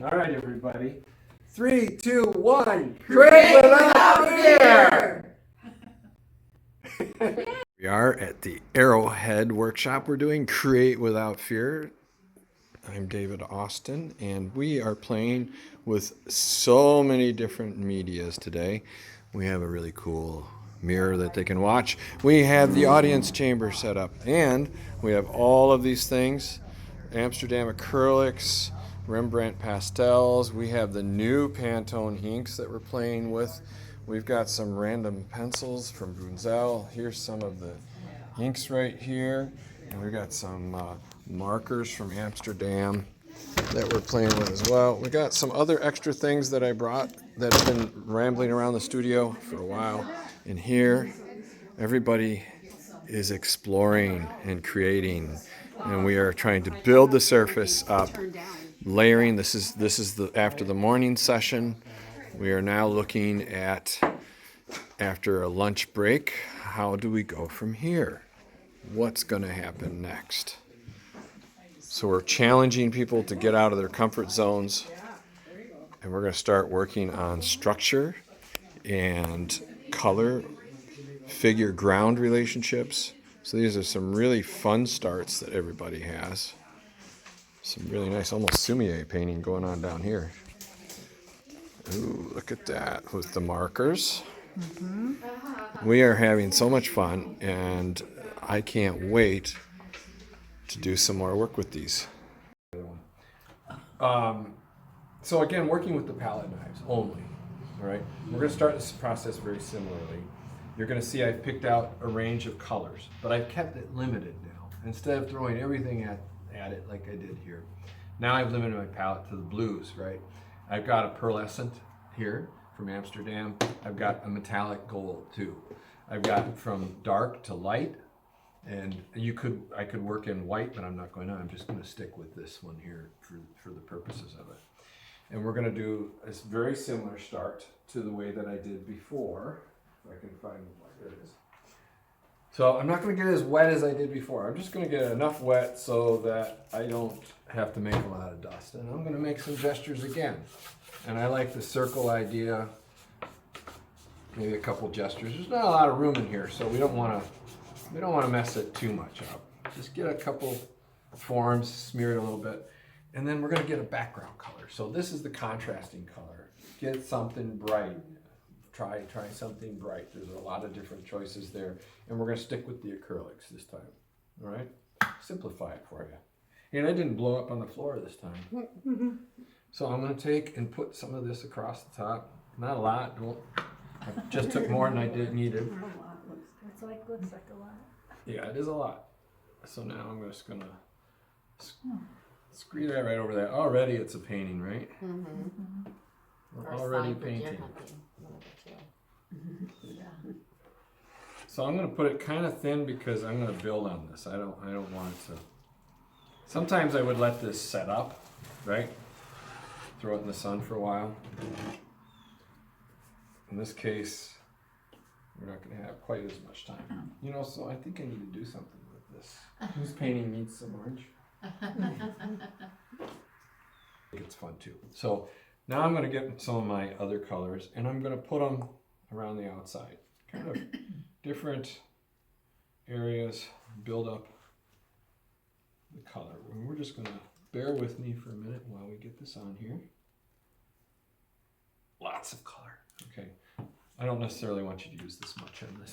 All right, everybody. 3, 2, 1. Create without fear! We are at the Arrowhead workshop. We're doing Create Without Fear. I'm David Austin, and we are playing with so many different medias today. We have a really cool mirror that they can watch. We have the audience chamber set up, and we have all of these things. Amsterdam acrylics, Rembrandt pastels. We have the new Pantone inks that we're playing with. We've got some random pencils from Brunzel. Here's some of the inks right here. And we've got some markers from Amsterdam that we're playing with as well. We got some other extra things that I brought that have been rambling around the studio for a while. And here, everybody is exploring and creating, and we are trying to build the surface up, layering. This is the after the morning session. We are now looking at, after a lunch break, how do we go from here? What's going to happen next? So we're challenging people to get out of their comfort zones, and we're going to start working on structure and color, figure ground relationships. So these are some really fun starts that everybody has. Some really nice, almost sumie painting going on down here. Ooh, look at that with the markers. Mm-hmm. We are having so much fun, and I can't wait to do some more work with these. So again, working with the palette knives only. All right, we're going to start this process very similarly. You're going to see I've picked out a range of colors, but I've kept it limited now. Instead of throwing everything at it like I did here. Now I've limited my palette to the blues, right? I've got a pearlescent here from Amsterdam. I've got a metallic gold too. I've got from dark to light, and I could work in white, but I'm not going to. I'm just going to stick with this one here for the purposes of it. And we're going to do a very similar start to the way that I did before. If I can find there it is. So I'm not going to get as wet as I did before. I'm just going to get enough wet so that I don't have to make a lot of dust. And I'm going to make some gestures again. And I like the circle idea. Maybe a couple gestures. There's not a lot of room in here, so we don't want to mess it too much up. Just get a couple forms, smear it a little bit, and then we're going to get a background color. So this is the contrasting color. Get something bright. Try something bright. There's a lot of different choices there, and we're going to stick with the acrylics this time. All right? Simplify it for you. And I didn't blow up on the floor this time. So I'm going to take and put some of this across the top. Not a lot. I just took more than I needed. It's looks like a lot. Yeah, it is a lot. So now I'm just going to screw that right over there. Already it's a painting, right? Mm-hmm. We're already painting. So I'm going to put it kind of thin because I'm going to build on this. I don't want it to. Sometimes I would let this set up, right? Throw it in the sun for a while. In this case, we're not going to have quite as much time. You know, so I think I need to do something with this. Whose painting needs some orange? It's fun too. So now I'm going to get some of my other colors, and I'm going to put them around the outside. Kind of different areas, build up the color. And we're just going to bear with me for a minute while we get this on here. Lots of color. Okay. I don't necessarily want you to use this much on this.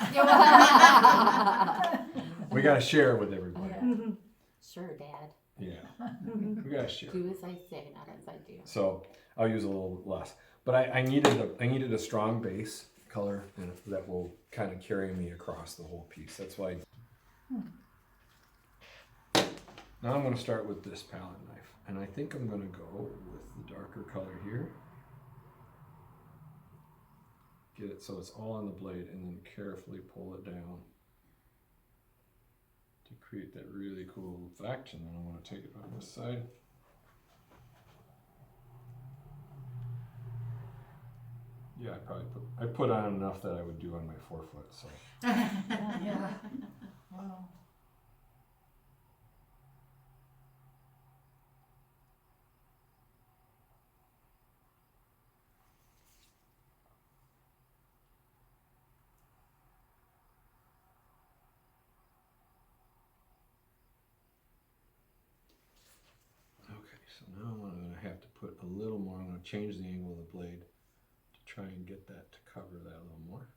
We got to share it with everybody. Yeah. Sure, Dad. Yeah. We got to share. Do as I say, not as I do. So I'll use a little less. But I needed a strong base color that will kind of carry me across the whole piece. That's why. Now I'm going to start with this palette knife. And I think I'm going to go with the darker color here. Get it so it's all on the blade, and then carefully pull it down to create that really cool effect. And then I want to take it on this side. Yeah, I put on enough that I would do on my 4-foot. So. Yeah. Wow. So now I'm going to have to put a little more. I'm going to change the angle of the blade to try and get that to cover that a little more.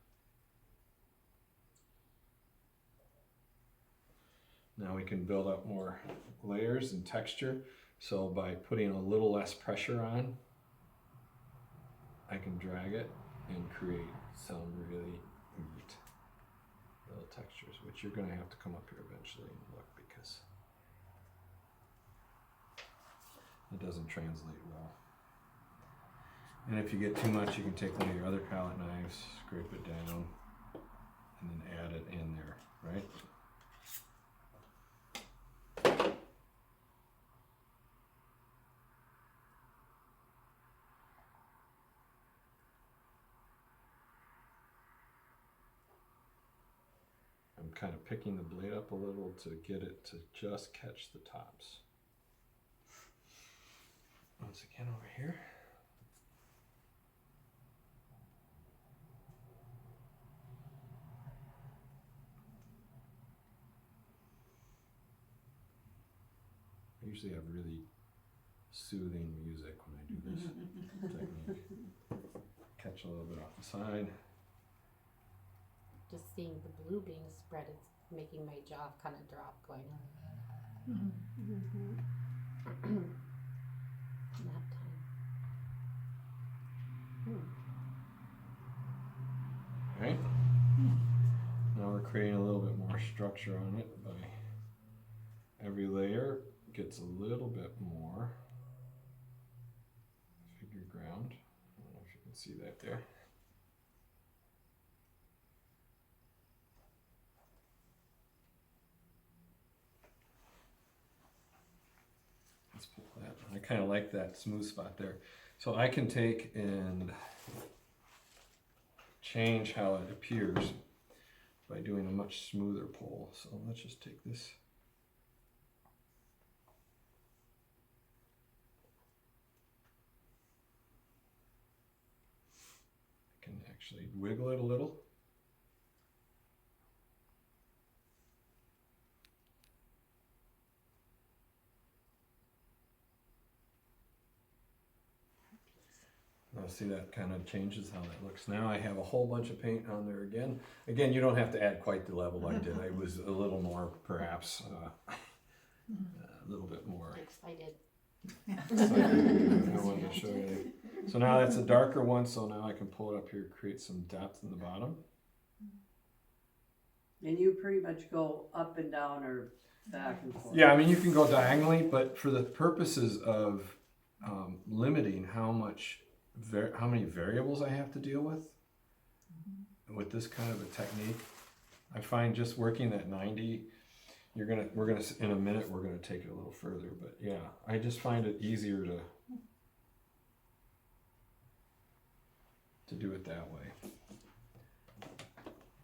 Now we can build up more layers and texture. So by putting a little less pressure on, I can drag it and create some really neat little textures, which you're going to have to come up here eventually and look because it doesn't translate well. And if you get too much, you can take one of your other palette knives, scrape it down, and then add it in there, right? I'm kind of picking the blade up a little to get it to just catch the tops. Once again over here. I usually have really soothing music when I do this technique. Catch a little bit off the side. Just seeing the blue being spread, it's making my jaw kind of drop, going. Nap time. Right? Now we're creating a little bit more structure on it by every layer gets a little bit more figure ground. I don't know if you can see that there. Let's pull that. I kind of like that smooth spot there. So I can take and change how it appears by doing a much smoother pull. So let's just take this. I can actually wiggle it a little. Now see, that kind of changes how that looks. Now I have a whole bunch of paint on there again. Again, you don't have to add quite the level I did. I was a little more, perhaps, a little bit more Excited. excited. I wanted to show you. So now that's a darker one, so now I can pull it up here, create some depth in the bottom. And you pretty much go up and down or back and forth. Yeah, I mean, you can go diagonally, but for the purposes of limiting how many variables I have to deal with this kind of a technique, I find just working at 90, we're gonna in a minute we're gonna take it a little further, but yeah, I just find it easier to do it that way.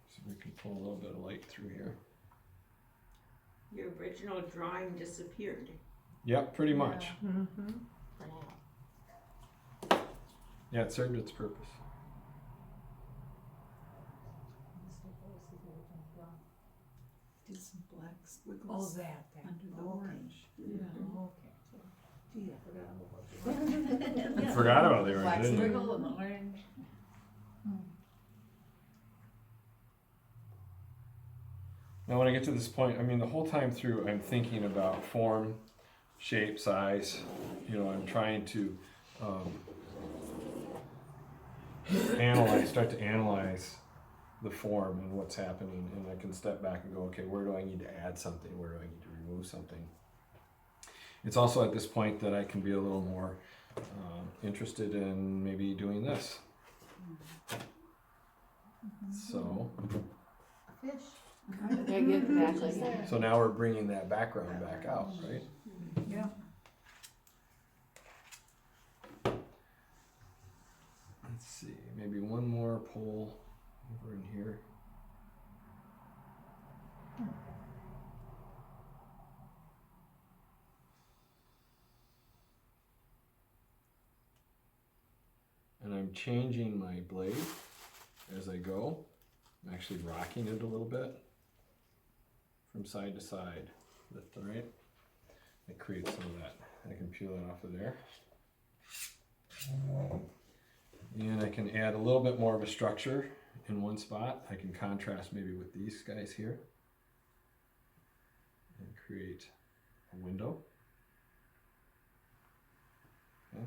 So we can pull a little bit of light through here. Your original drawing disappeared. Yep, pretty much. For now. Yeah, it served its purpose. Do some black Oh, squiggles that. under the Okay. orange. Yeah. Okay. Gee, I forgot all about I forgot about the orange, Black didn't you? squiggle and the orange. Now when I get to this point, I mean, the whole time through I'm thinking about form, shape, size. You know, I'm trying to start to analyze the form and what's happening, and I can step back and go, okay, where do I need to add something? Where do I need to remove something? It's also at this point that I can be a little more interested in maybe doing this. So, Fish. Exactly. so now we're bringing that background back out, right? Yeah. Let's see, maybe one more pull over in here. And I'm changing my blade as I go. I'm actually rocking it a little bit from side to side. That's all right. It creates some of that I can peel that off of there. And I can add a little bit more of a structure in one spot. I can contrast maybe with these guys here and create a window. Okay.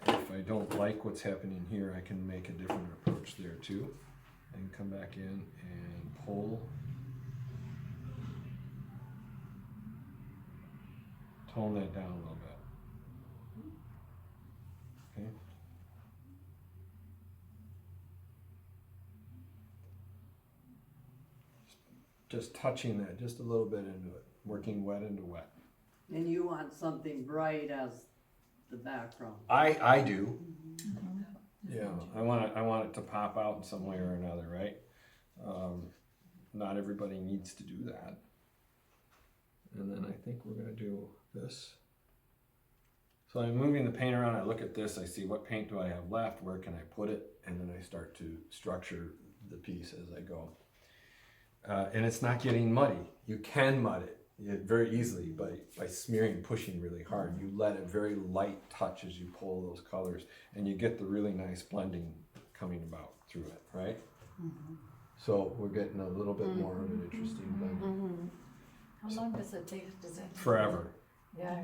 If I don't like what's happening here, I can make a different approach there too. And come back in and pull, tone that down a little bit. Okay. Just touching that just a little bit into it, working wet into wet. And you want something bright as the background. I do. Yeah, I want it to pop out in some way or another, right? Not everybody needs to do that. And then I think we're gonna do this. So I'm moving the paint around, I look at this, I see what paint do I have left, where can I put it, and then I start to structure the piece as I go. And it's not getting muddy. You can mud it very easily by smearing and pushing really hard. You let a very light touch as you pull those colors, and you get the really nice blending coming about through it, right? Mm-hmm. So we're getting a little bit more of an interesting blend. Mm-hmm. How long does it take? Does it? Forever. Yeah.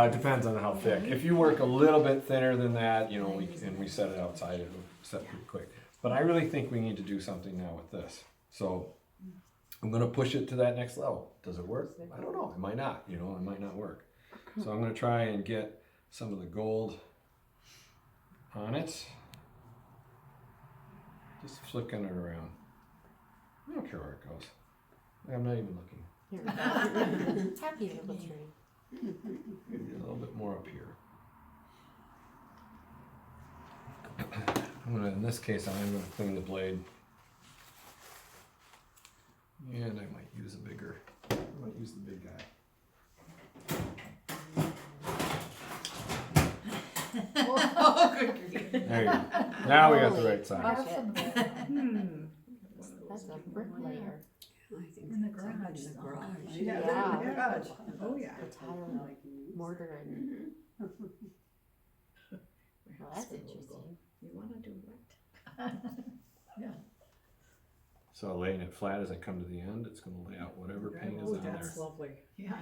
Depends on how thick. If you work a little bit thinner than that, you know, we set it outside, it'll set pretty quick. But I really think we need to do something now with this. So I'm gonna push it to that next level. Does it work? I don't know, it might not, you know, it might not work. So I'm gonna try and get some of the gold on it. Just flicking it around. I don't care where it goes. I'm not even looking. Here. Happy little tree. Maybe a little bit more up here. I'm gonna, in this case, I'm gonna clean the blade. And I might use I might use the big guy. Oh, good grief. There you go. Now we got the right size. Have some of that. That's a brick layer. In the garage. In the garage. Yeah. Yeah. Oh, yeah. The tile, mortar, and well, that's interesting. You wanna do what? So laying it flat as I come to the end, it's gonna lay out whatever paint is Oh, on there. that's lovely. Yeah.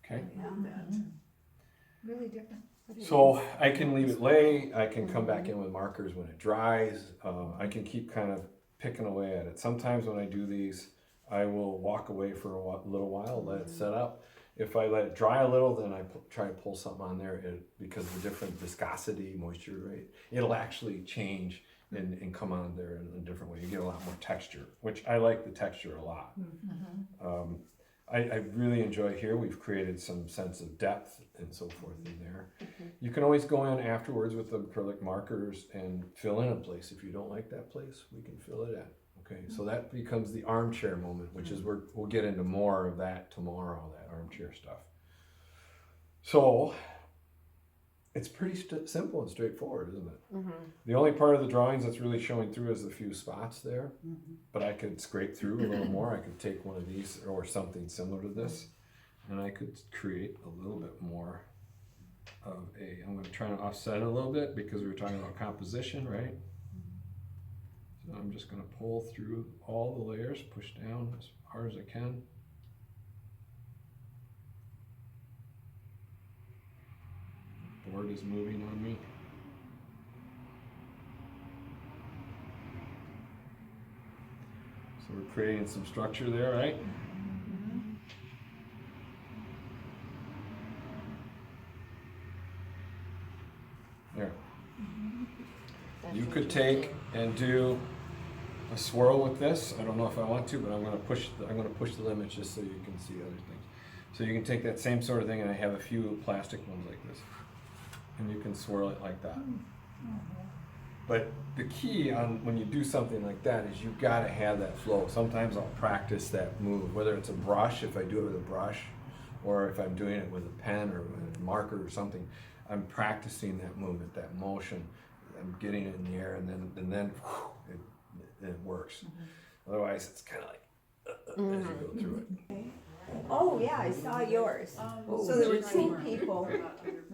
Okay. I love that. Really different. So I can leave it lay, I can come back in with markers when it dries, I can keep kind of picking away at it. Sometimes when I do these, I will walk away for a little while, let it set up. If I let it dry a little, then I try and pull something on there because of the different viscosity, moisture rate. It'll actually change and come on there in a different way. You get a lot more texture, which I like the texture a lot. I really enjoy here. We've created some sense of depth and so forth in there. You can always go in afterwards with the acrylic markers and fill in a place. If you don't like that place, we can fill it in. Okay, so that becomes the armchair moment, which is we'll get into more of that tomorrow, that armchair stuff. So it's pretty simple and straightforward, isn't it? The only part of the drawings that's really showing through is a few spots there, but I could scrape through a little more. I could take one of these or something similar to this, and I could create a little bit more of I'm going to try and offset it a little bit because we were talking about composition, right? So I'm just going to pull through all the layers, push down as hard as I can. The board is moving on me. So we're creating some structure there, right? There. You could take and do a swirl with this. I don't know if I want to, but I'm going to push the limits just so you can see other things. So you can take that same sort of thing, and I have a few plastic ones like this, and you can swirl it like that. But the key on when you do something like that is you've got to have that flow. Sometimes I'll practice that move, whether it's a brush, if I do it with a brush, or if I'm doing it with a pen or with a marker or something. I'm practicing that movement, that motion. I'm getting it in the air, and then whew, it works. Otherwise, it's kind of like as you go through it. Oh, yeah, I saw yours. So there were two people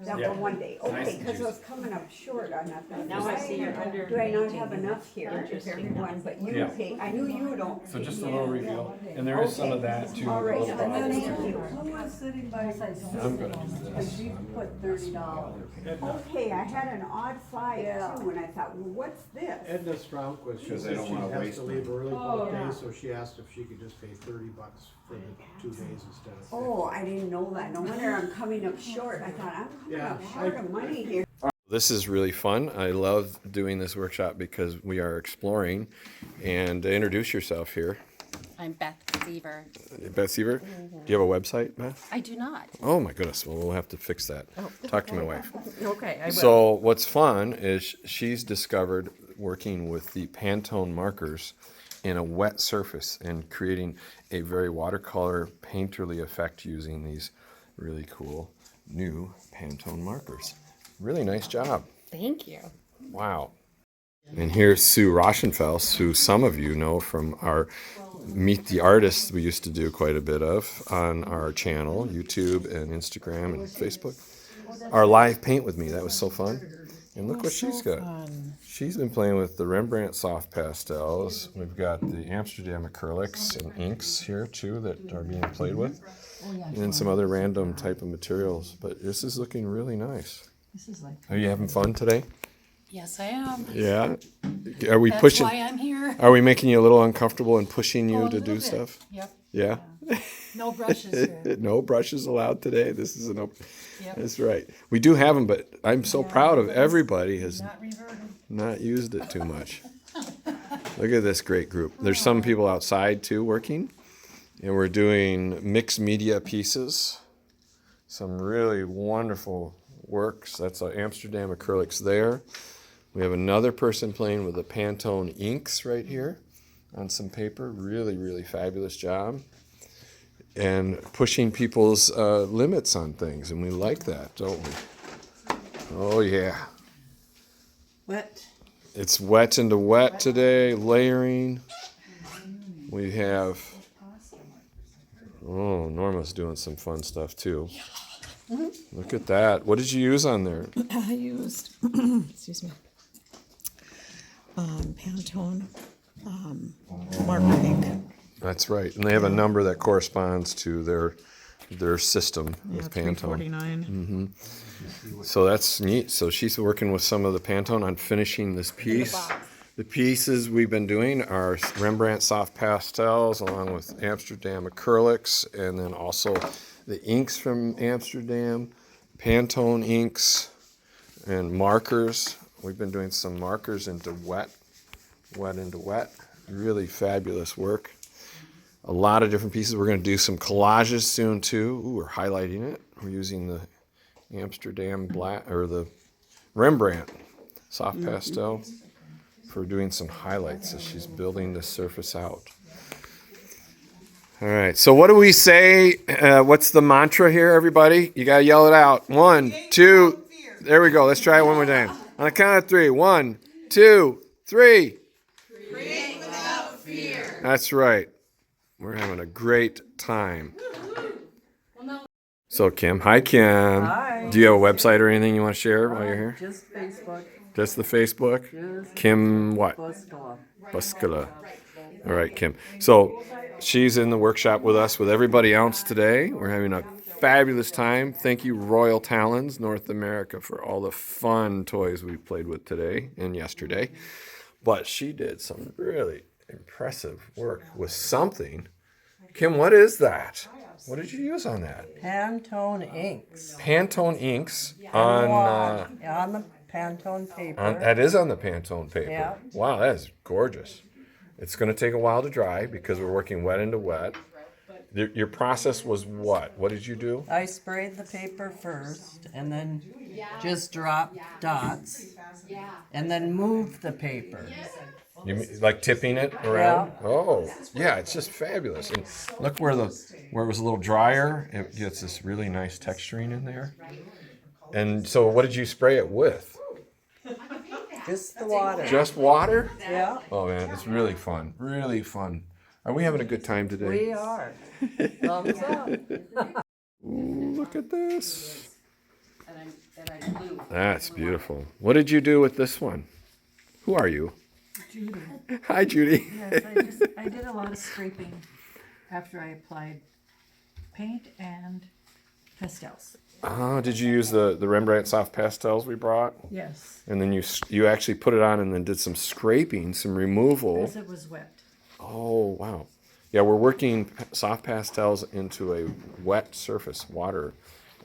that were one day. Okay, because I was coming up short on that. Now I see you're under Do I not painting. have enough here to pick one, but you Yeah. pay, I knew you don't. So just a little reveal, and there is some of that too. All right, a little thank bottle. you. Who was sitting by I'm gonna do this. You put $30. Okay, I had an odd five Yeah. too, and I thought, well, what's this? Edna Strunk was, she 'Cause they said don't she wanna has waste to leave early both yeah. days, so she asked if she could just pay $30 for the 2 days instead of 50. Oh, I didn't know that. No wonder I'm coming up short. I thought, I'm coming Yeah, up short of money here. This is really fun. I love doing this workshop because we are exploring. And introduce yourself here. I'm Beth Seaver. Beth Seaver? Do you have a website, Beth? I do not. Oh my goodness. Well, we'll have to fix that. Talk to my wife. Okay, I will. So what's fun is she's discovered working with the Pantone markers in a wet surface and creating a very watercolor painterly effect using these really cool new Pantone markers. Really nice job. Thank you. Wow. And here's Sue Rauschenfels, who some of you know from our Meet the Artists we used to do quite a bit of on our channel, YouTube and Instagram and Facebook. Our live paint with me, that was so fun. And look what she's got. She's been playing with the Rembrandt soft pastels. We've got the Amsterdam acrylics and inks here too that are being played with. And then some other random type of materials. But this is looking really nice. Are you having fun today? Yes, I am. Yeah. Are we That's pushing? why I'm here. Are we making you a little uncomfortable and pushing you Oh, a to little do bit. stuff? Yep. Yeah. No brushes here. No brushes allowed today. This is an open. Yep. That's right. We do have them, but I'm so proud of everybody has Not reverted. not used it too much. Look at this great group. There's some people outside too working, and we're doing mixed media pieces. Some really wonderful works. That's Amsterdam acrylics there. We have another person playing with the Pantone inks right here on some paper. Really, really fabulous job. And pushing people's limits on things, and we like that, don't we? Oh yeah. Wet. It's wet into wet today, layering. We have, oh, Norma's doing some fun stuff too. Look at that. What did you use on there? I used, excuse me, Pantone marker ink. That's right. And they have a number that corresponds to their system with Pantone. 349. So that's neat. So she's working with some of the Pantone on finishing this piece. The pieces we've been doing are Rembrandt soft pastels along with Amsterdam acrylics, and then also the inks from Amsterdam, Pantone inks, and markers. We've been doing some markers into wet into wet. Really fabulous work. A lot of different pieces. We're going to do some collages soon too. Ooh, we're highlighting it. We're using the Amsterdam black or the Rembrandt soft pastel for doing some highlights as she's building the surface out. All right, so what do we say? What's the mantra here, everybody? You got to yell it out. 1, 2, there we go. Let's try it one more time. On the count of 3. 1, 2, 3. Create without fear. That's right. We're having a great time. So Kim, hi Kim. Hi. Do you have a website or anything you want to share while you're here? Just Facebook. Just the Facebook? Just Kim what? Buscala. Buscala. All right, Kim. So she's in the workshop with us with everybody else today. We're having a fabulous time. Thank you, Royal Talens, North America, for all the fun toys we played with today and yesterday. But she did some really impressive work with something. Kim, what is that? What did you use on that? Pantone inks. Pantone inks on the Pantone paper. that is on the Pantone paper. Yeah. Wow, that is gorgeous. It's going to take a while to dry because we're working wet into wet. Your process was what? What did you do? I sprayed the paper first and then just dropped dots and then moved the paper. You like tipping it around? Yeah. Oh, yeah, it's just fabulous. And look where it was a little drier, it gets this really nice texturing in there. And so what did you spray it with? Just the water. Just water? Yeah. Oh man, it's really fun. Really fun. Are we having a good time today? We are. Thumbs up. Ooh, look at this. And I glue. That's beautiful. What did you do with this one? Who are you? Judy. Hi, Judy. Yes, I did a lot of scraping after I applied paint and pastels. Oh, did you use the Rembrandt soft pastels we brought? Yes, And then you actually put it on and then did some scraping, some removal. as it was wet. Oh, wow. Yeah, we're working soft pastels into a wet surface, water.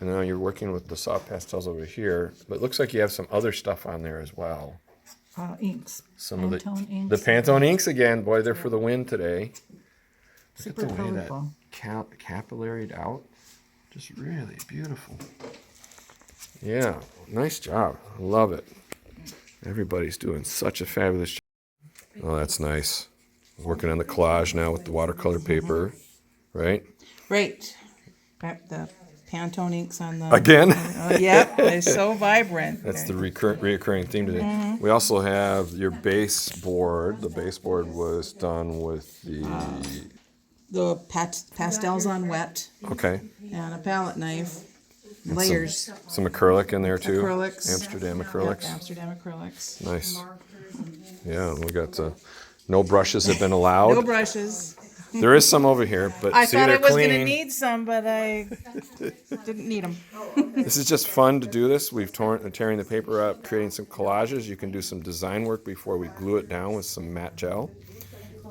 And now you're working with the soft pastels over here. But it looks like you have some other stuff on there as well. Inks. Some Pantone of the inks. Pantone inks again. Boy, they're for the win today. Look Super at the way that colorful. capillaried out. Just really beautiful. Yeah, nice job. I love it. Everybody's doing such a fabulous job. Oh, that's nice. Working on the collage now with the watercolor paper, right? Right. Got the Pantone inks on the. Again? Yep, they're so vibrant. That's the reoccurring theme today. We also have your baseboard. The baseboard was done with The pastels on wet okay, and a palette knife. Layers. some acrylic in there too. Acrylics. Amsterdam Yep, acrylics. Amsterdam acrylics. Nice. Yeah, we got no brushes have been allowed. No brushes. There is some over here, but I see, thought they're I was clean. going to need some, but I didn't need them. This is just fun to do this. We've tearing the paper up, creating some collages. You can do some design work before we glue it down with some matte gel.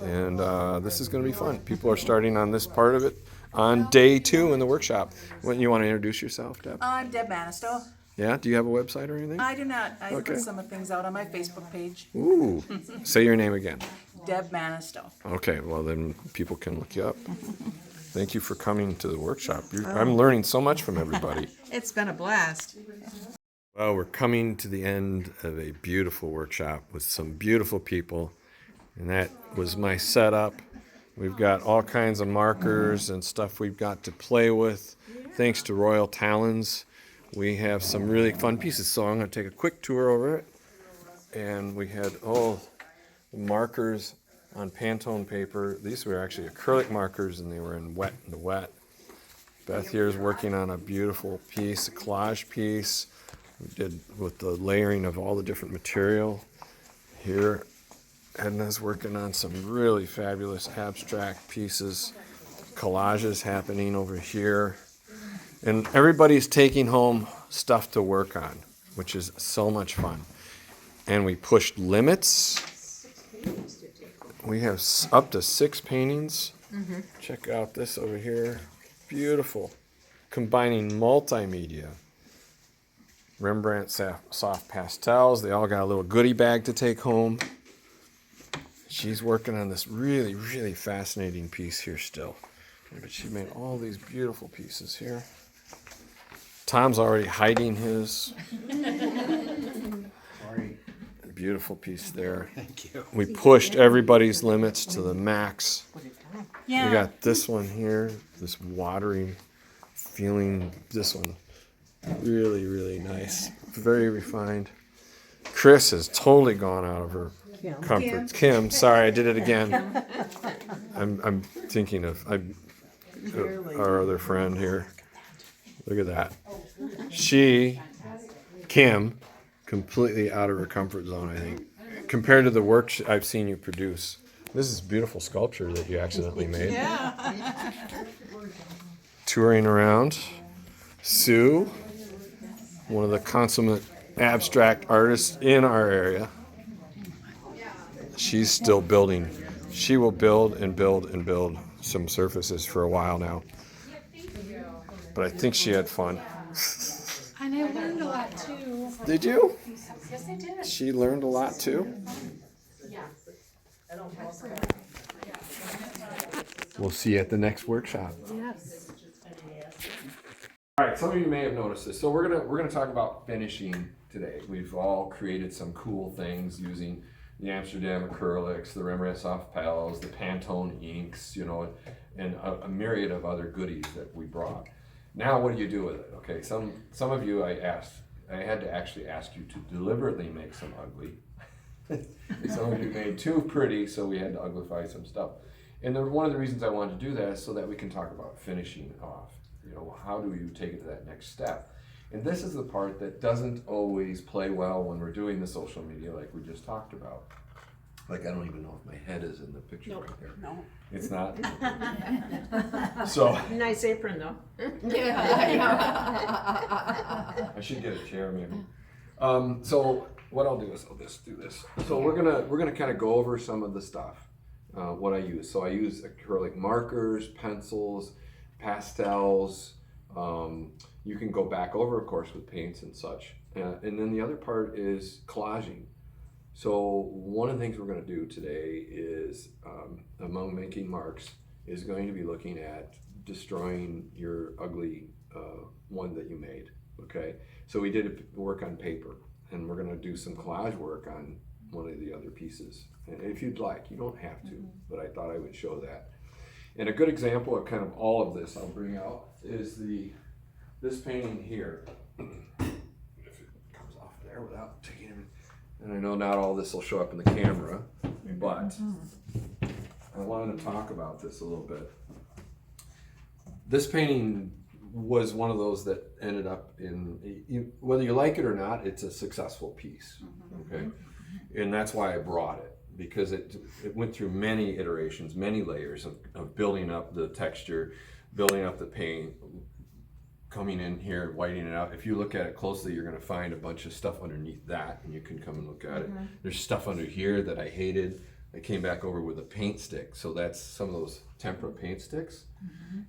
And this is going to be fun. People are starting on this part of it on day 2 in the workshop. When you want to introduce yourself, Deb? I'm Deb Manistow. Yeah? Do you have a website or anything? I do not. I Okay. put some of things out on my Facebook page. Ooh. Say your name again. Deb Manistow. Okay, well then people can look you up. Thank you for coming to the workshop. I'm learning so much from everybody. It's been a blast. Well, we're coming to the end of a beautiful workshop with some beautiful people, and that was my setup. We've got all kinds of markers and stuff we've got to play with. Thanks to Royal Talens, we have some really fun pieces. So I'm going to take a quick tour over it. And we had markers on Pantone paper. These were actually acrylic markers, and they were in the wet. Beth here is working on a beautiful piece, a collage piece. We did with the layering of all the different material. Here, Edna's working on some really fabulous abstract pieces, collages happening over here. And everybody's taking home stuff to work on, which is so much fun. And we pushed limits. We have up to 6 paintings. Check out this over here. Beautiful. Combining multimedia. Rembrandt soft pastels. They all got a little goodie bag to take home. She's working on this really, really fascinating piece here still. But she made all these beautiful pieces here. Tom's already hiding his. Sorry. Beautiful piece there. Thank you. We pushed everybody's limits to the max. Yeah. We got this one here, this watery feeling. This one, really, really nice. Very refined. Chris has totally gone out of her comfort. Kim, sorry, I did it again. I'm thinking of our other friend here. Look at that. Kim, completely out of her comfort zone, I think. Compared to the work I've seen you produce. This is beautiful sculpture that you accidentally made. Yeah. Touring around. Sue, one of the consummate abstract artists in our area. She's still building. She will build and build and build some surfaces for a while now. But I think she had fun. And I learned a lot too. Did you? Yes, I did. She learned a lot too? We'll see you at the next workshop. Yes. All right, some of you may have noticed this. So we're gonna talk about finishing today. We've all created some cool things using the Amsterdam acrylics, the Rembrandt soft pals, the Pantone inks, and a myriad of other goodies that we brought. Now, what do you do with it? Okay, some of you I had to actually ask you to deliberately make some ugly. Some of you made too pretty, so we had to uglify some stuff. And one of the reasons I wanted to do that is so that we can talk about finishing off. You know, how do you take it to that next step? And this is the part that doesn't always play well when we're doing the social media like we just talked about. Like, I don't even know if my head is in the picture right there. No. It's not. So Nice apron though. I should get a chair maybe. So what I'll do is I'll just do this. So we're gonna kind of go over some of the stuff, what I use. So I use acrylic markers, pencils, pastels. You can go back over, of course, with paints and such. And then the other part is collaging. So one of the things we're going to do today is, among making marks, is going to be looking at destroying your ugly one that you made. Okay, so we did work on paper, and we're going to do some collage work on one of the other pieces. And if you'd like, you don't have to, but I thought I would show that. And a good example of kind of all of this I'll bring out is this painting here. If it comes off there without taking it. And I know not all this will show up in the camera, but I wanted to talk about this a little bit. This painting was one of those that ended up in, whether you like it or not, it's a successful piece, okay? And that's why I brought it, because it went through many iterations, many layers of building up the texture, building up the paint, coming in here, whitening it out. If you look at it closely, you're gonna find a bunch of stuff underneath that, and you can come and look at it. There's stuff under here that I hated. I came back over with a paint stick. So that's some of those tempera paint sticks.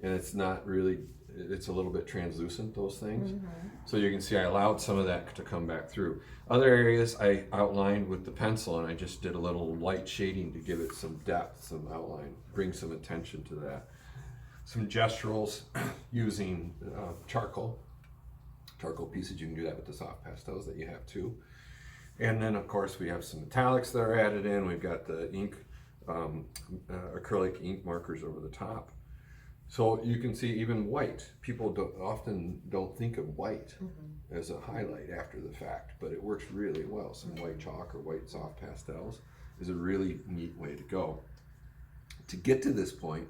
And it's not really, it's a little bit translucent, those things. So you can see I allowed some of that to come back through. Other areas I outlined with the pencil, and I just did a little light shading to give it some depth, some outline, bring some attention to that. Some gesturals using charcoal pieces. You can do that with the soft pastels that you have too. And then of course we have some metallics that are added in. We've got the ink, acrylic ink markers over the top. So you can see even white. People often don't think of white as a highlight after the fact, but it works really well. Some white chalk or white soft pastels is a really neat way to go. To get to this point,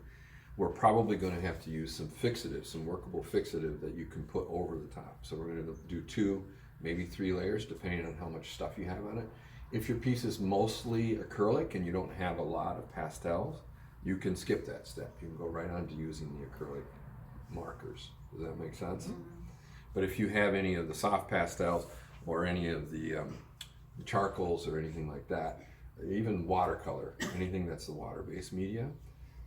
we're probably going to have to use some fixatives, some workable fixative that you can put over the top. So we're going to do 2, maybe 3 layers, depending on how much stuff you have on it. If your piece is mostly acrylic and you don't have a lot of pastels, you can skip that step. You can go right on to using the acrylic markers. Does that make sense? But if you have any of the soft pastels or any of the charcoals or anything like that, even watercolor, anything that's the water-based media,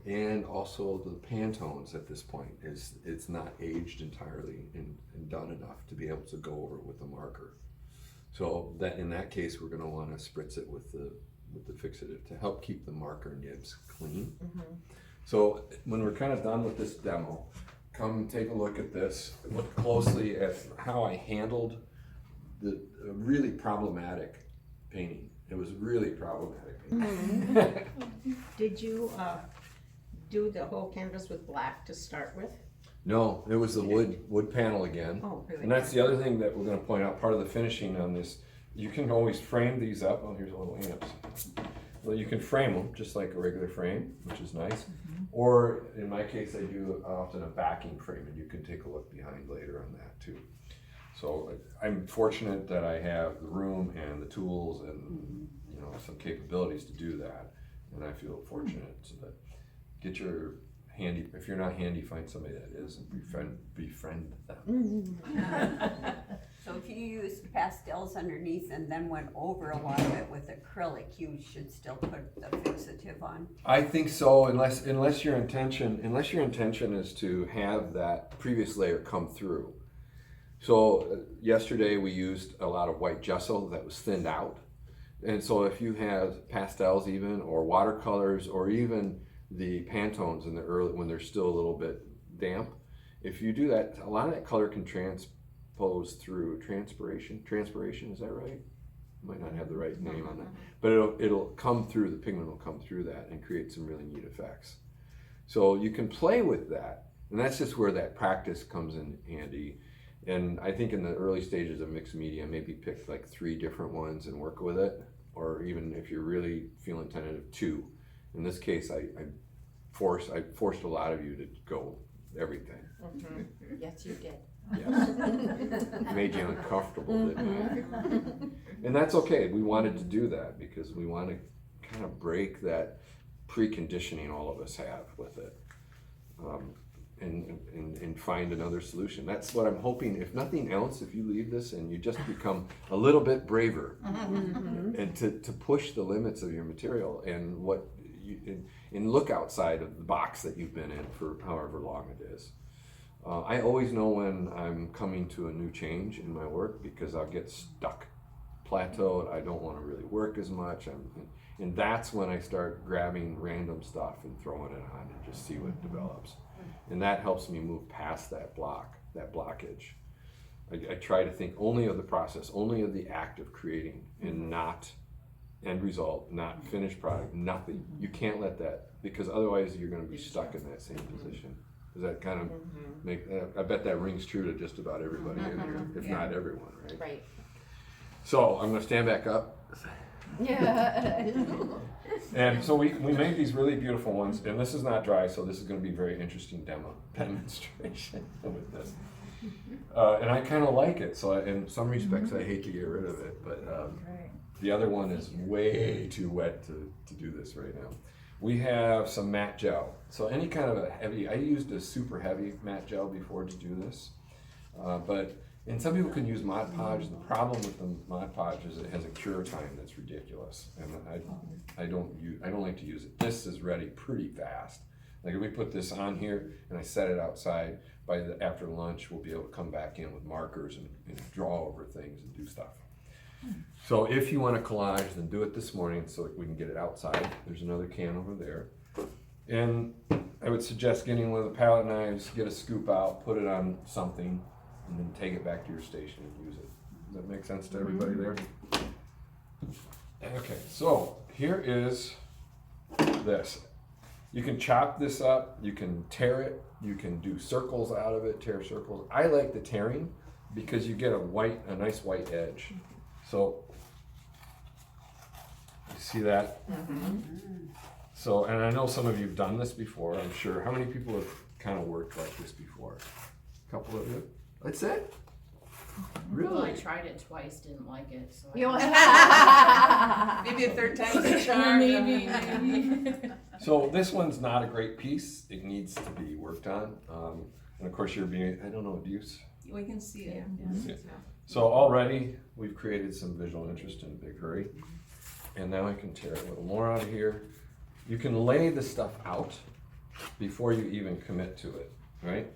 and also the Pantones at this point, it's not aged entirely and done enough to be able to go over it with a marker. So that in that case, we're going to want to spritz it with the fixative to help keep the marker nibs clean. So when we're kind of done with this demo, come take a look at this, look closely at how I handled the really problematic painting. It was really problematic painting. Did you do the whole canvas with black to start with? No, it was the wood panel again. Oh, really? And that's the other thing that we're going to point out, part of the finishing on this. You can always frame these up. Oh, here's a little amps. Well, you can frame them just like a regular frame, which is nice. Or in my case, I do often a backing frame, and you can take a look behind later on that too. So I'm fortunate that I have the room and the tools and some capabilities to do that, and I feel fortunate. So that get your handy. If you're not handy, find somebody that is and befriend them. So if you used pastels underneath and then went over a lot of it with acrylic, you should still put the fixative on? I think so, unless your intention is to have that previous layer come through. So yesterday we used a lot of white gesso that was thinned out. And so if you have pastels even, or watercolors, or even the Pantones in the early, when they're still a little bit damp, if you do that, a lot of that color can transpose through transpiration, is that right? Might not have the right name on that, but it'll come through, the pigment will come through that and create some really neat effects. So you can play with that, and that's just where that practice comes in handy. And I think in the early stages of mixed media, maybe pick like 3 different ones and work with it, or even if you're really feeling tentative, 2. In this case, I I forced a lot of you to go everything. Yes, you did. Yes. Made you uncomfortable, didn't I? And that's okay. We wanted to do that because we want to kind of break that preconditioning all of us have with it, and find another solution. That's what I'm hoping. If nothing else, if you leave this and you just become a little bit braver, and to push the limits of your material and what you and look outside of the box that you've been in for however long it is. I always know when I'm coming to a new change in my work because I'll get stuck, plateaued. I don't want to really work as much. And that's when I start grabbing random stuff and throwing it on and just see what develops. And that helps me move past that blockage. I try to think only of the process, only of the act of creating, and not end result, not finished product, nothing. You can't let that, because otherwise you're going to be stuck in that same position. Does that kind of make, I bet that rings true to just about everybody in here, if not everyone, right? Right. So I'm going to stand back up. Yeah. And so we made these really beautiful ones, and this is not dry, so this is going to be a very interesting demonstration with this. And I kind of like it, so in some respects I hate to get rid of it, but the other one is way too wet to do this right now. We have some matte gel. So any kind of a heavy, I used a super heavy matte gel before to do this, and some people can use Mod Podge. The problem with the Mod Podge is it has a cure time that's ridiculous, and I don't like to use it. This is ready pretty fast. Like if we put this on here and I set it outside, after lunch we'll be able to come back in with markers and draw over things and do stuff. So if you want to collage, then do it this morning so we can get it outside. There's another can over there. And I would suggest getting one of the palette knives, get a scoop out, put it on something, and then take it back to your station and use it. Does that make sense to everybody there? Okay, so here is this. You can chop this up, you can tear it, you can do circles out of it, tear circles. I like the tearing because you get a nice white edge. So, you see that? So, and I know some of you have done this before, I'm sure. How many people have kind of worked like this before? A couple of you? That's it? Really? Well, I tried it twice, didn't like it, so. Maybe a third time's a charm. Maybe. So this one's not a great piece. It needs to be worked on. And of course you're being, I don't know, do you? We can see it. Yeah. So already we've created some visual interest in a big hurry. And now I can tear a little more out of here. You can lay the stuff out before you even commit to it, right?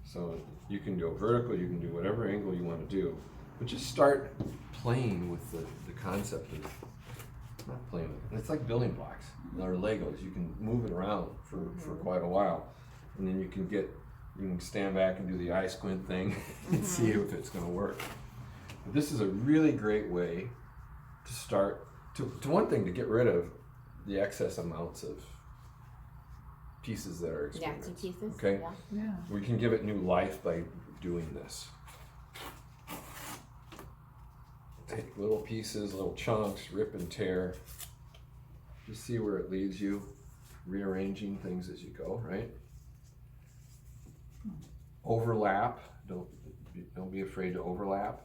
So you can go vertical, you can do whatever angle you want to do, but just start playing with the concept of, not playing with it, it's like building blocks or Legos. You can move it around for quite a while, and then you can stand back and do the eye squint thing and see if it's going to work. But this is a really great way to start, to one thing, to get rid of the excess amounts of pieces that are experiments. Yeah, 2 pieces. Okay? Yeah. We can give it new life by doing this. Take little pieces, little chunks, rip and tear. Just see where it leads you. Rearranging things as you go, right? Overlap. Don't be afraid to overlap.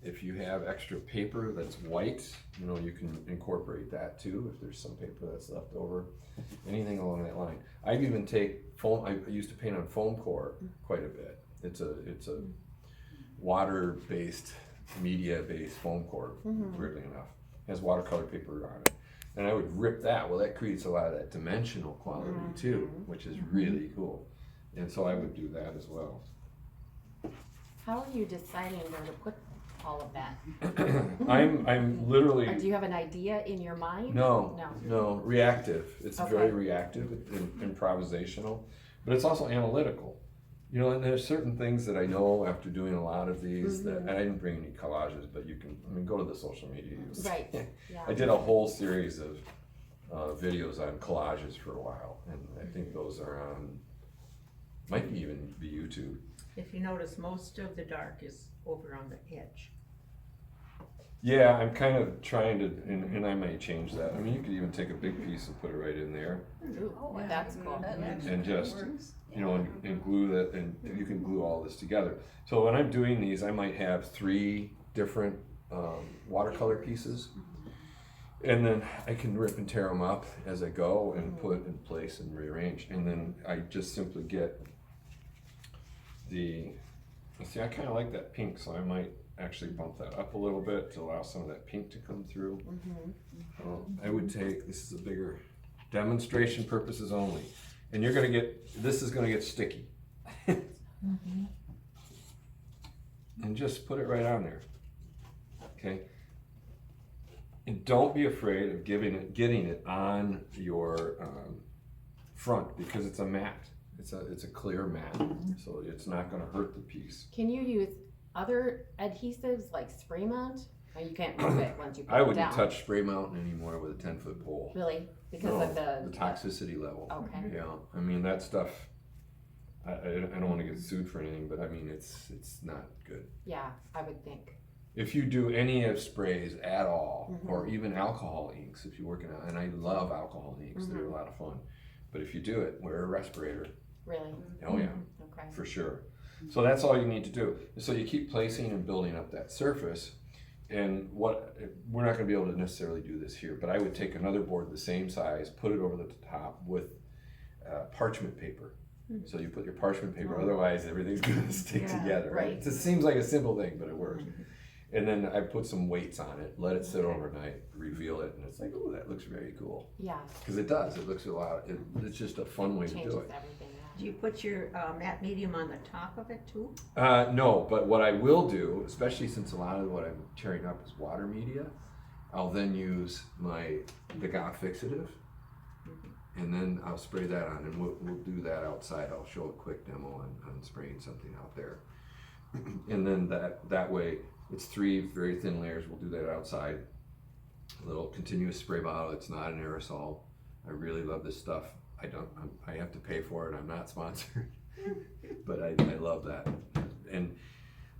If you have extra paper that's white, you can incorporate that too. If there's some paper that's left over, anything along that line. I even take foam. I used to paint on foam core quite a bit. It's a water-based, media-based foam core. Weirdly enough, it has watercolor paper on it, and I would rip that. Well, that creates a lot of that dimensional quality too, which is really cool. And so I would do that as well. How are you deciding where to put all of that? I'm literally. Or do you have an idea in your mind? No, reactive. It's Okay. very reactive, improvisational, but it's also analytical. And there's certain things that I know after doing a lot of these that, and I didn't bring any collages, but you can, go to the social media. Right, yeah. I did a whole series of videos on collages for a while, and I think those are on, might even be YouTube. If you notice, most of the dark is over on the edge. Yeah, I'm kind of trying to, and I may change that. I mean, you could even take a big piece and put it right in there, Oh, that's cool. and just, you know, and glue that, and you can glue all this together. So when I'm doing these, I might have 3 different watercolor pieces, and then I can rip and tear them up as I go and put in place and rearrange. And then I just simply get see, I kind of like that pink, so I might actually bump that up a little bit to allow some of that pink to come through. I would take, this is a bigger demonstration purposes only, and you're gonna get, this is gonna get sticky. And just put it right on there, okay? And don't be afraid of getting it on your front, because it's a matte. It's a clear matte, so it's not gonna hurt the piece. Can you use other adhesives like spray mount? Or you can't move it once you put I it wouldn't down? touch spray mountain anymore with a 10-foot pole. Really? Because No, of the toxicity level. Okay. Yeah, I mean, that stuff, I don't wanna get sued for anything, but I mean, it's not good. Yeah, I would think. If you do any of sprays at all, or even alcohol inks, if you're working out, and I love alcohol inks, they're a lot of fun. But if you do it, wear a respirator. Really? Oh yeah, Okay. for sure. So that's all you need to do. So you keep placing and building up that surface. And we're not gonna be able to necessarily do this here, but I would take another board the same size, put it over the top with parchment paper. So you put your parchment paper, otherwise everything's gonna stick together, right? right. It seems like a simple thing, but it works. And then I put some weights on it, let it sit overnight, reveal it, and it's like, oh, that looks very cool. Yeah. Because it does, it looks a lot, it's just a fun way to Changes do it. everything. Do you put your matte medium on the top of it too? No, but what I will do, especially since a lot of what I'm tearing up is water media, I'll then use the GOT fixative, and then I'll spray that on, and we'll do that outside. I'll show a quick demo on spraying something out there. And then that way, it's 3 very thin layers. We'll do that outside. A little continuous spray bottle. It's not an aerosol. I really love this stuff. I have to pay for it. I'm not sponsored, but I love that. And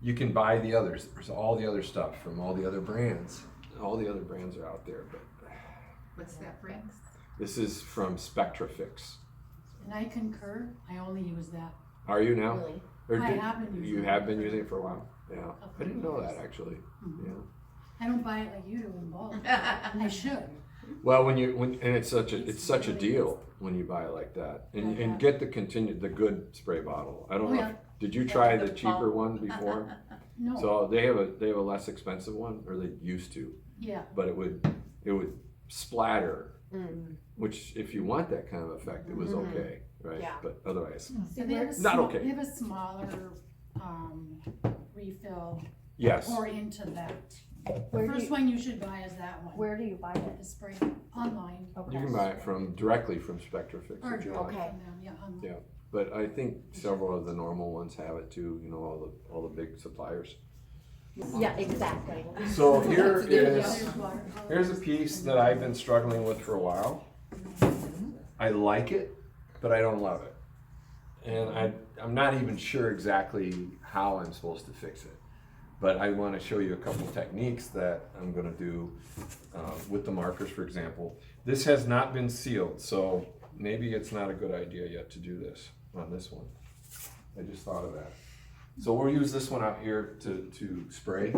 you can buy the others. There's all the other stuff from all the other brands. All the other brands are out there, but What's that brand? this is from Spectrafix. And I concur, I only use that. Are you now? Really? Or I have been using you it have been for using it for a while? Yeah. couple I didn't know years. that actually. Yeah. I don't buy it like you do in bulk, and I should. Well, when it's such a deal when you buy it like that, and get the good spray bottle. I don't Oh, know. yeah. Did you try the cheaper one before? No, So they have a less expensive one, or they used to, yeah, but it would splatter. Which, if you want that kind of effect, it was okay, right? Yeah. But otherwise, so they have a Not small, okay. they have a smaller, refill, yes. pour into that. The Where do first you, one you should buy is that one, where do you buy it? the spray online, You can buy it directly from Spectrafix or if you direct like. Okay. from them, yeah, online. Yeah. But I think several of the normal ones have it too. You know, all the big suppliers. Yeah, exactly. So here's There's watercolors. here's a piece that I've been struggling with for a while. I like it, but I don't love it, and I'm not even sure exactly how I'm supposed to fix it. But I want to show you a couple techniques that I'm going to do with the markers, for example. This has not been sealed, so maybe it's not a good idea yet to do this on this one. I just thought of that. So we'll use this one out here to spray,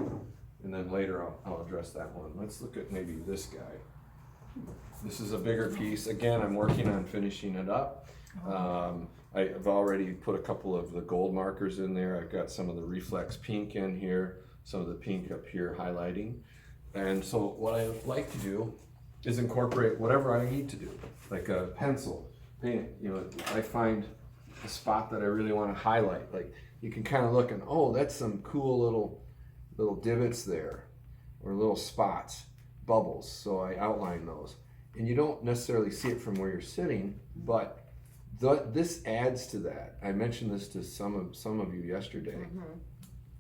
and then later I'll address that one. Let's look at maybe this guy. This is a bigger piece. Again, I'm working on finishing it up. I've already put a couple of the gold markers in there. I've got some of the reflex pink in here, some of the pink up here highlighting. And so what I like to do is incorporate whatever I need to do, like a pencil, paint. You know, I find a spot that I really want to highlight. Like you can kind of look and, oh, that's some cool little divots there, or little spots, bubbles. So I outline those. And you don't necessarily see it from where you're sitting, but this adds to that. I mentioned this to some of you yesterday.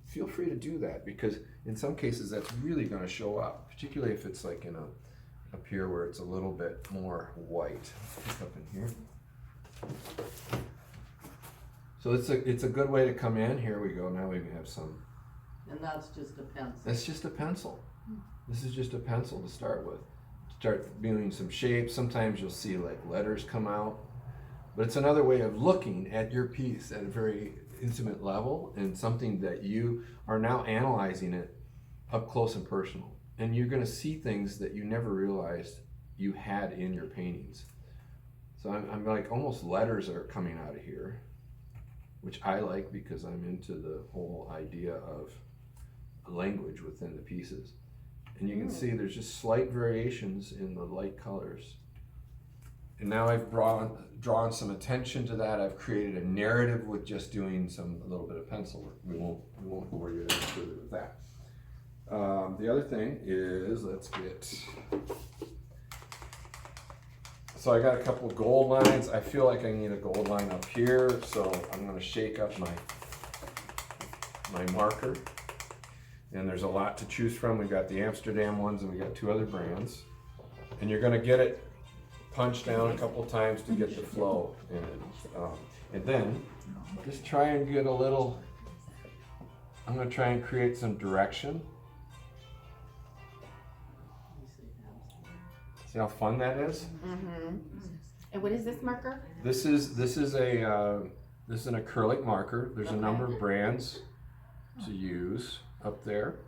Feel free to do that, because in some cases that's really going to show up, particularly if it's like in up here where it's a little bit more white. Pick up in here. So it's a good way to come in. Here we go. Now we have some And that's just a pencil. It's just a pencil. This is just a pencil to start with. Start viewing some shapes. Sometimes you'll see like letters come out. But it's another way of looking at your piece at a very intimate level, and something that you are now analyzing it up close and personal. And you're going to see things that you never realized you had in your paintings. So I'm like, almost letters are coming out of here, which I like because I'm into the whole idea of language within the pieces. And you can see there's just slight variations in the light colors. And now I've drawn some attention to that. I've created a narrative with just doing a little bit of pencil work. We won't bore you any further with that. The other thing is, so I got a couple gold lines. I feel like I need a gold line up here, so I'm going to shake up my marker. And there's a lot to choose from. We've got the Amsterdam ones, and we got 2 other brands. And you're going to get it punched down a couple times to get the flow in it. And then just try and get a little, I'm going to try and create some direction. See how fun that is? Mm-hmm. And what is this marker? This is an acrylic marker. There's a number of brands to use up there.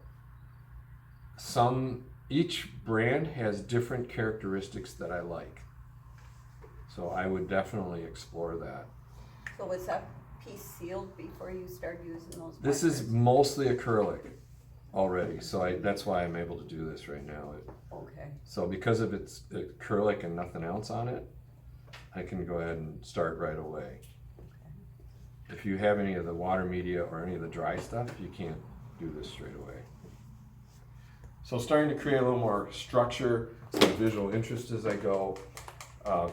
Each brand has different characteristics that I like. So I would definitely explore that. So was that piece sealed before you started using those markers? This is mostly acrylic already, so that's why I'm able to do this right now. Okay. So because of its acrylic and nothing else on it, I can go ahead and start right away. If you have any of the water media or any of the dry stuff, you can't do this straight away. So starting to create a little more structure, some visual interest as I go.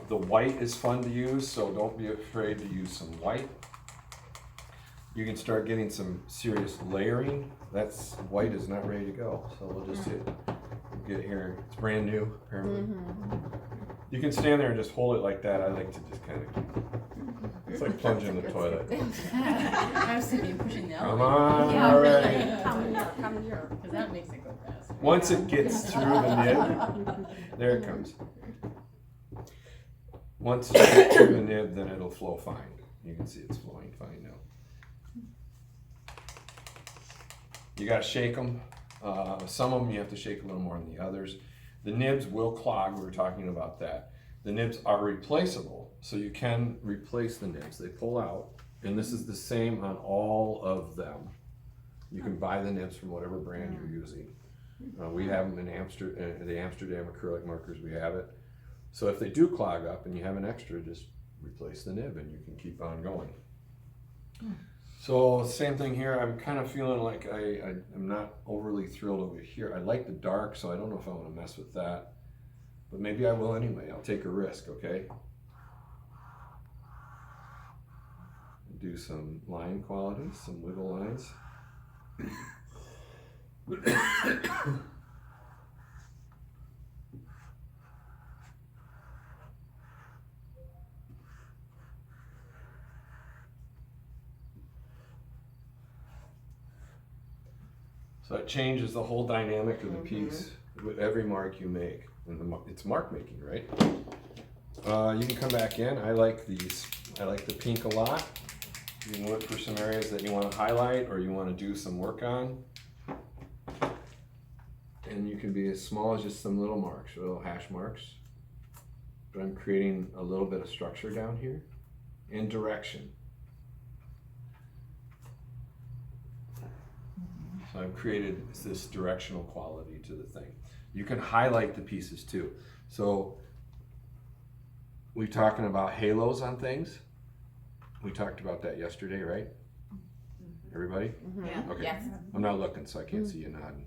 The white is fun to use, so don't be afraid to use some white. You can start getting some serious layering. White is not ready to go, so we'll just get it here. It's brand new, apparently. Mm-hmm. You can stand there and just hold it like that. I like to just kind of, it's like plunging in the toilet. I was thinking pushing the Come elevator. on, Yeah, already. really. Come here. Because that makes it go fast. Once it gets through the nib, there it comes. Once you get through the nib, then it'll flow fine. You can see it's flowing fine now. You gotta shake them. Some of them you have to shake a little more than the others. The nibs will clog, we were talking about that. The nibs are replaceable, so you can replace the nibs. They pull out, and this is the same on all of them. You can buy the nibs from whatever brand you're using. We have them in the Amsterdam acrylic markers, we have it. So if they do clog up and you have an extra, just replace the nib and you can keep on going. So same thing here, I'm kind of feeling like I'm not overly thrilled over here. I like the dark, so I don't know if I want to mess with that. But maybe I will anyway, I'll take a risk, okay? Do some line qualities, some wiggle lines. So it changes the whole dynamic of the piece with every mark you make. And it's mark making, right? You can come back in. I like these. I like the pink a lot. You can look for some areas that you want to highlight or you want to do some work on. And you can be as small as just some little marks, little hash marks. But I'm creating a little bit of structure down here and direction. So I've created this directional quality to the thing. You can highlight the pieces too. So we're talking about halos on things. We talked about that yesterday, right? Everybody? Yeah. Okay. Yes. I'm not looking, so I can't see you nodding.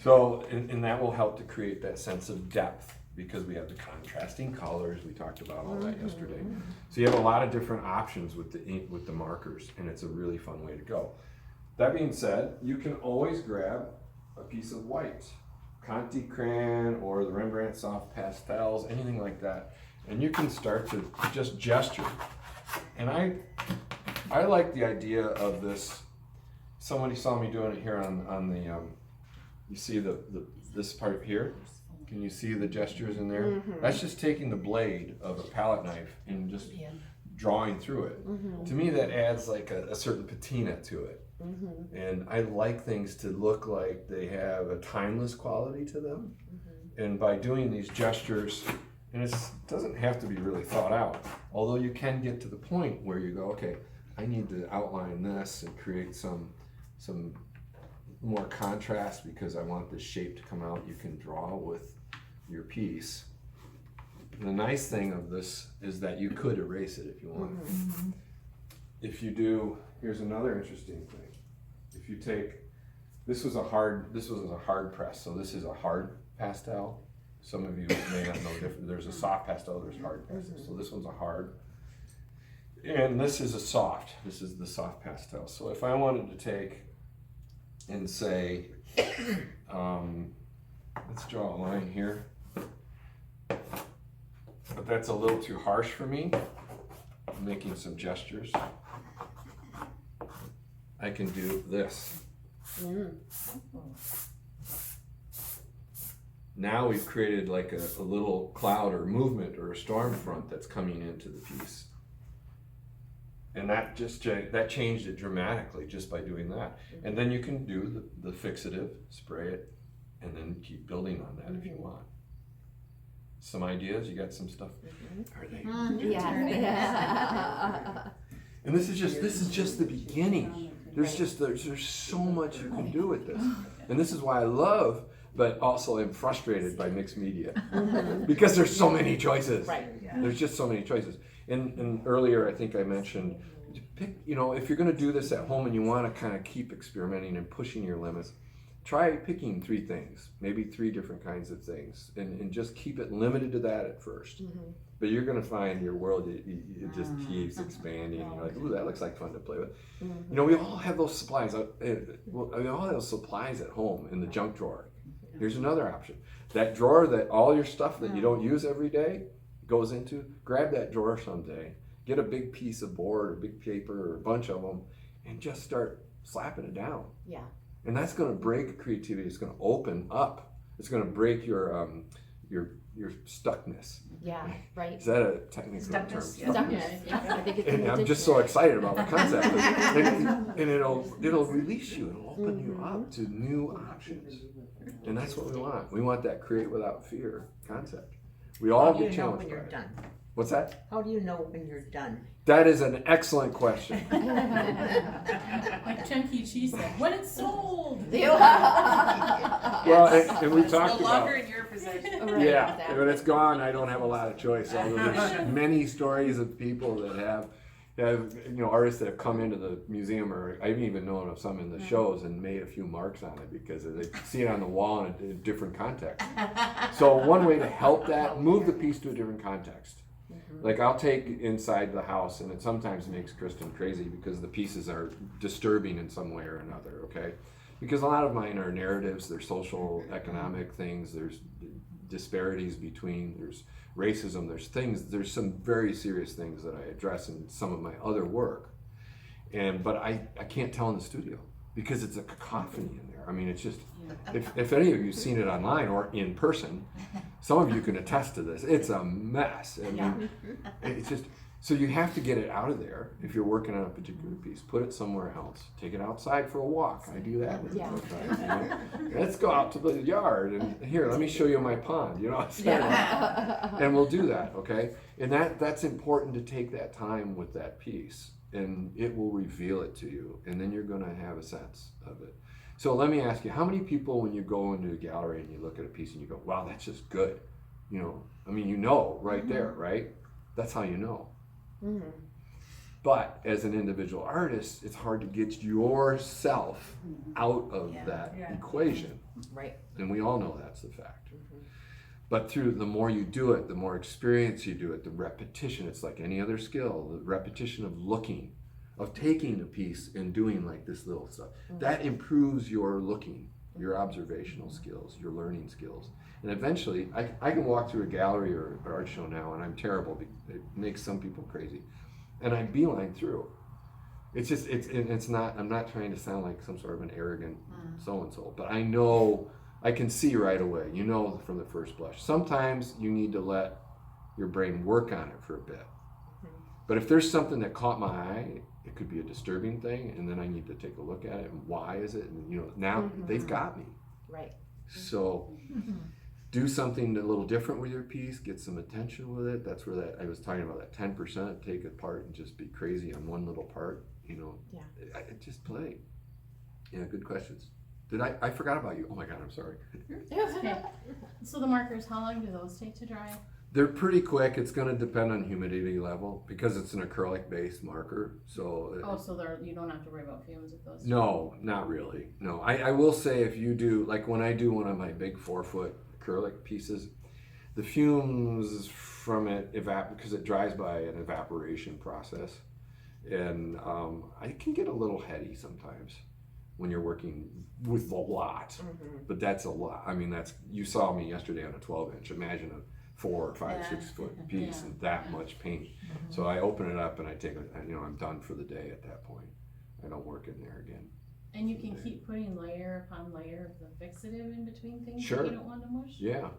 So, and that will help to create that sense of depth because we have the contrasting colors. We talked about all that yesterday. So you have a lot of different options with the ink, with the markers, and it's a really fun way to go. That being said, you can always grab a piece of white, Conti Crayon or the Rembrandt soft pastels, anything like that, and you can start to just gesture. And I like the idea of this somebody saw me doing it here on the, you see this part here? Can you see the gestures in there? That's just taking the blade of a palette knife and just drawing through it. To me, that adds like a certain patina to it. And I like things to look like they have a timeless quality to them. And by doing these gestures, and it doesn't have to be really thought out, although you can get to the point where you go, okay, I need to outline this and create some more contrast because I want this shape to come out. You can draw with your piece. The nice thing of this is that you could erase it if you want. If you do, here's another interesting thing. If you take, this was a hard press, so this is a hard pastel. Some of you may not know the difference. There's a soft pastel, there's hard pastel. So this one's a hard. And this is a soft. This is the soft pastel. So if I wanted to take and say, let's draw a line here. But that's a little too harsh for me. I'm making some gestures. I can do this. Now we've created like a little cloud or movement or a storm front that's coming into the piece. And that changed it dramatically just by doing that. And then you can do the fixative, spray it, and then keep building on that if you want. Some ideas? You got some stuff? Are they? Yeah. And this is just the beginning. There's so much you can do with this. And this is why I love, but also am frustrated by mixed media. Because there's so many choices. Right. There's just so many choices. And earlier I think I mentioned, pick, if you're gonna do this at home and you wanna kind of keep experimenting and pushing your limits, try picking 3 things, maybe 3 different kinds of things, and just keep it limited to that at first. But you're gonna find your world, it just keeps expanding. You're like, ooh, that looks like fun to play with. We all have those supplies. We all have those supplies at home in the junk drawer. Here's another option. That drawer that all your stuff that you don't use every day goes into, grab that drawer someday, get a big piece of board or big paper or a bunch of them, and just start slapping it down. Yeah. And that's going to break creativity. It's going to open up. It's going to break your stuckness. Yeah, right. Is that a technical term? Stuckness. Yeah, I think it's And I'm just so excited about the concept. and it'll release you. It'll open you up to new options. And that's what we want. We want that create without fear concept. We all get challenged by it. Done? What's that? How do you know when you're done? That is an excellent question. Like Chunky Cheese said, when it's sold. Well, and we talked about. in your possession. Right, Yeah, exactly. when it's gone, I don't have a lot of choice. Although there's many stories of people that have artists that have come into the museum, or I've even known of some in the shows and made a few marks on it because they see it on the wall in a different context. So one way to help that, move the piece to a different context. Like I'll take inside the house, and it sometimes makes Kristen crazy because the pieces are disturbing in some way or another, okay? Because a lot of mine are narratives, they're social, economic things, there's disparities between, there's racism, there's some very serious things that I address in some of my other work. But I can't tell in the studio because it's a cacophony in there. I mean, it's just, if any of you have seen it online or in person, some of you can attest to this. It's a mess. I mean, it's just, so you have to get it out of there if you're working on a particular piece. Put it somewhere else. Take it outside for a walk. I do that with Let's go out to the yard and here, let me show you my pond. And we'll do that, okay? And that's important to take that time with that piece, and it will reveal it to you, and then you're going to have a sense of it. So let me ask you, how many people, when you go into a gallery and you look at a piece and you go, wow, that's just good? Right there, right? That's how you know. But as an individual artist, it's hard to get yourself out of that equation. Right. And we all know that's the fact. But through the more you do it, the more experience you do it, the repetition, it's like any other skill, the repetition of looking, of taking a piece and doing like this little stuff. That improves your looking, your observational skills, your learning skills. And eventually, I can walk through a gallery or an art show now, and I'm terrible. It makes some people crazy. And I beeline through. it's not, I'm not trying to sound like some sort of an arrogant so-and-so, but I know, I can see right away, you know, from the first blush. Sometimes you need to let your brain work on it for a bit. But if there's something that caught my eye, it could be a disturbing thing, and then I need to take a look at it, and why is it? And you know, now they've got me. Right. So do something a little different with your piece, get some attention with it. That's where that I was talking about, that 10%, take it apart and just be crazy on one little part, you know. Yeah. Just play. Yeah, good questions. I forgot about you. Oh my God, I'm sorry. Okay. So the markers, how long do those take to dry? They're pretty quick. It's going to depend on humidity level because it's an acrylic based marker. So Oh, so you don't have to worry about fumes with those? no, not really. No, I will say if you do, like when I do one of my big 4-foot acrylic pieces, the fumes from it because it dries by an evaporation process, and I can get a little heady sometimes when you're working with a lot. But that's a lot. I mean, you saw me yesterday on a 12-inch. Imagine a 4 or 5, 6 foot piece and that much paint. So I open it up and I take I'm done for the day at that point. I don't work in there again. And you can keep putting layer upon layer of the fixative in between things Sure. that you don't want to mush? Yeah.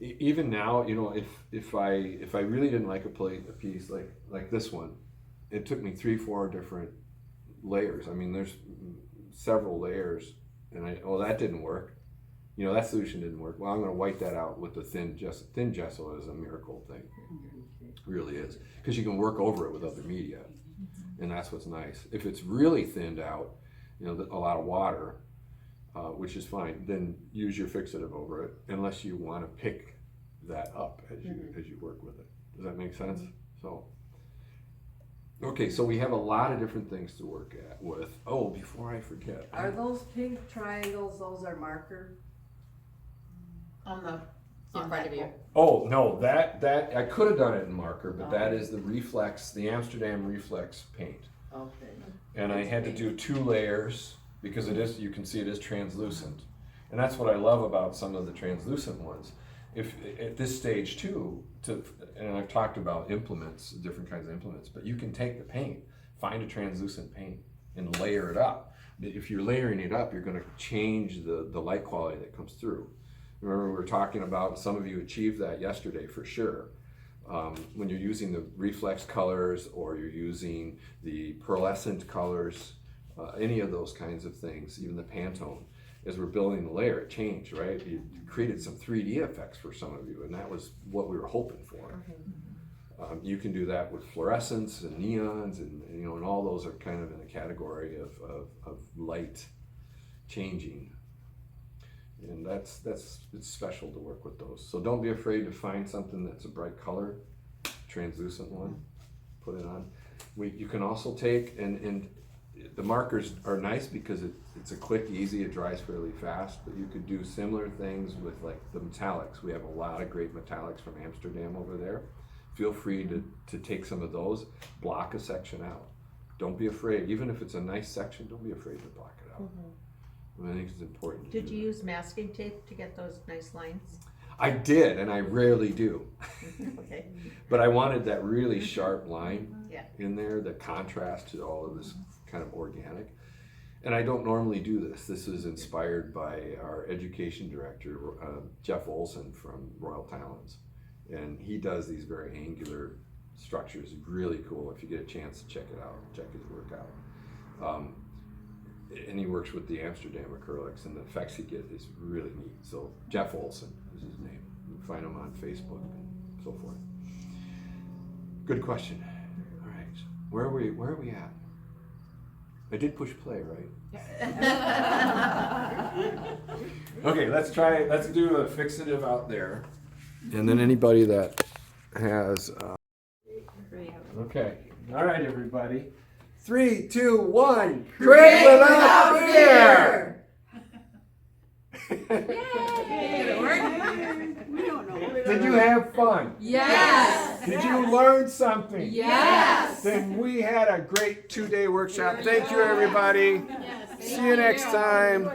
Even now, you know, if I really didn't like a piece like this one, it took me 3-4 different layers. I mean, there's several layers, and that didn't work. You know, that solution didn't work. Well, I'm going to wipe that out with the thin gesso. Thin gesso is a miracle thing. It really is. Because you can work over it with other media. And that's what's nice. If it's really thinned out, you know, a lot of water, which is fine, then use your fixative over it, unless you want to pick that up as you work with it. Does that make sense? So, okay, so we have a lot of different things to work with. Oh, before I forget. Are those pink triangles, those are marker? On the in front of you. Oh, no, that I could have done it in marker, but that is the Amsterdam Reflex paint. Okay. And I had to do 2 layers because you can see it is translucent. And that's what I love about some of the translucent ones. If at this stage too, and I've talked about implements, different kinds of implements, but you can take the paint, find a translucent paint and layer it up. If you're layering it up, you're going to change the light quality that comes through. Remember, we were talking about, some of you achieved that yesterday for sure. When you're using the reflex colors or you're using the pearlescent colors, any of those kinds of things, even the Pantone, as we're building the layer, it changed, right? It created some 3D effects for some of you, and that was what we were hoping for. You can do that with fluorescents and neons, and you know, and all those are kind of in the category of light changing. And it's special to work with those. So don't be afraid to find something that's a bright color, translucent one, put it on. You can also take, and the markers are nice because it's a quick, easy, it dries fairly fast, but you could do similar things with like the metallics. We have a lot of great metallics from Amsterdam over there. Feel free to take some of those, block a section out. Don't be afraid, even if it's a nice section, don't be afraid to block it out. I think it's important. Did you use masking tape to get those nice lines? I did, and I rarely do. Okay. But I wanted that really sharp line in there, the contrast to all of this kind of organic. And I don't normally do this. This is inspired by our education director, Jeff Olson from Royal Talens. And he does these very angular structures, really cool. If you get a chance to check it out, check his work out. And he works with the Amsterdam acrylics, and the effects he gets is really neat. So Jeff Olson is his name. You can find him on Facebook and so forth. Good question. All right, where are we at? I did push play, right? Okay, let's do a fixative out there. And then anybody that has, okay. All right, everybody. 3, 2, 1. Create without fear! Did you have fun? Yes! Did you learn something? Yes! Then we had a great 2-day workshop. Thank you, everybody. See you next time.